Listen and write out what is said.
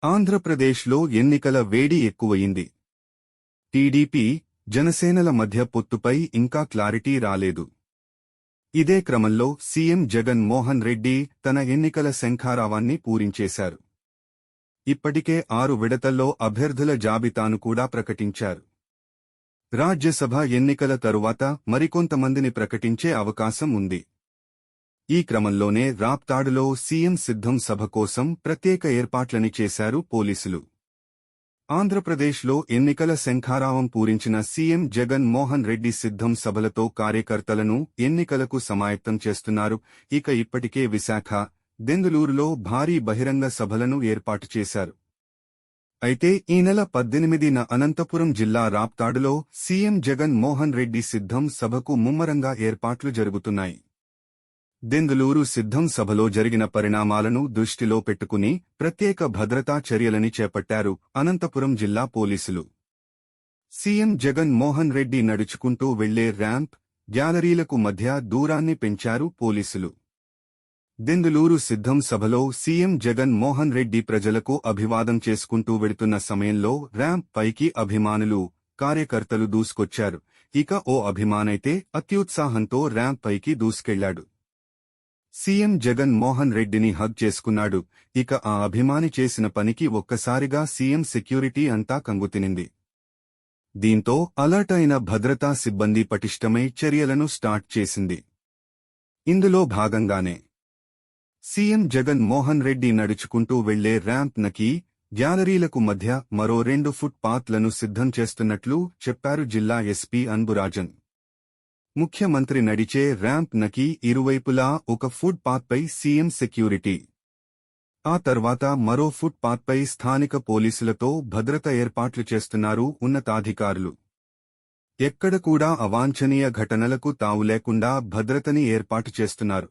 ఆంధ్రప్రదేశ్లో ఎన్నికల వేడి ఎక్కువయింది. టీడీపీ, జనసేనల మధ్య పొత్తుపై ఇంకా క్లారిటీ రాలేదు. ఇదే క్రమంలో సీఎం జగన్ మోహన్ రెడ్డి తన ఎన్నికల శంఖారావాన్ని పూరించేశారు. ఇప్పటికే 6 విడతల్లో అభ్యర్థుల జాబితాను కూడా ప్రకటించారు. రాజ్యసభ ఎన్నికల తరువాత మరికొంతమందిని ప్రకటించే అవకాశం ఉంది. ఈ క్రమంలోనే రాప్తాడులో సీఎం సిద్ధం సభ కోసం ప్రత్యేక ఏర్పాట్లని చేశారు పోలీసులు. ఆంధ్రప్రదేశ్లో ఎన్నికల శంఖారావం పూరించిన సీఎం జగన్ మోహన్ రెడ్డి సిద్ధం సభలతో కార్యకర్తలను ఎన్నికలకు సమాయత్తం చేస్తున్నారు. ఇప్పటికే విశాఖ, దెందులూరులో భారీ బహిరంగ సభలను ఏర్పాటు చేశారు. అయితే ఈ నెల 18న అనంతపురం జిల్లా రాప్తాడులో సీఎం జగన్ మోహన్ రెడ్డి సిద్ధం సభకు ముమ్మరంగా ఏర్పాట్లు జరుగుతున్నాయి. దెందులూరు సిద్ధం సభలో జరిగిన పరిణామాలను దృష్టిలో పెట్టుకుని ప్రత్యేక భద్రతా చర్యలని చేపట్టారు అనంతపురం జిల్లా పోలీసులు. సీఎం జగన్ మోహన్ రెడ్డి నడుచుకుంటూ వెళ్లే ర్యాంప్, గ్యాలరీలకు మధ్య దూరాన్ని పెంచారు పోలీసులు. దెందులూరు సిద్ధం సభలో సీఎం జగన్ మోహన్ రెడ్డి ప్రజలకు అభివాదం చేసుకుంటూ వెడుతున్న సమయంలో ర్యాంప్ పైకి అభిమానులు, కార్యకర్తలు దూసుకొచ్చారు. ఓ అభిమానైతే అత్యుత్సాహంతో ర్యాంప్ పైకి దూసుకెళ్లాడు. సీఎం జగన్ మోహన్ రెడ్డిని హగ్ చేసుకున్నాడు. ఆ అభిమాని చేసిన పనికి ఒక్కసారిగా సీఎం సెక్యూరిటీ అంతా కంగుతినింది. దీంతో అలర్ట్ అయిన భద్రతా సిబ్బంది పటిష్టమై చర్యలను స్టార్ట్ చేసింది. ఇందులో భాగంగానే సీఎం జగన్ మోహన్ రెడ్డి నడుచుకుంటూ వెళ్లే ర్యాంప్ నకి, గ్యాలరీలకు మధ్య మరో 2 ఫుట్ పాత్లను సిద్ధం చేస్తున్నట్లు చెప్పారు జిల్లా ఎస్పీ అన్బురాజన్. ముఖ్యమంత్రి నడిచే ర్యాంప్ నకి ఇరువైపులా ఒక ఫుట్ పాత్పై సీఎం సెక్యూరిటీ, ఆ తర్వాత మరో ఫుట్ పాత్పై స్థానిక పోలీసులతో భద్రత ఏర్పాట్లు చేస్తున్నారు ఉన్నతాధికారులు. ఎక్కడ కూడా అవాంఛనీయ ఘటనలకు తావు లేకుండా భద్రతని ఏర్పాటు చేస్తున్నారు.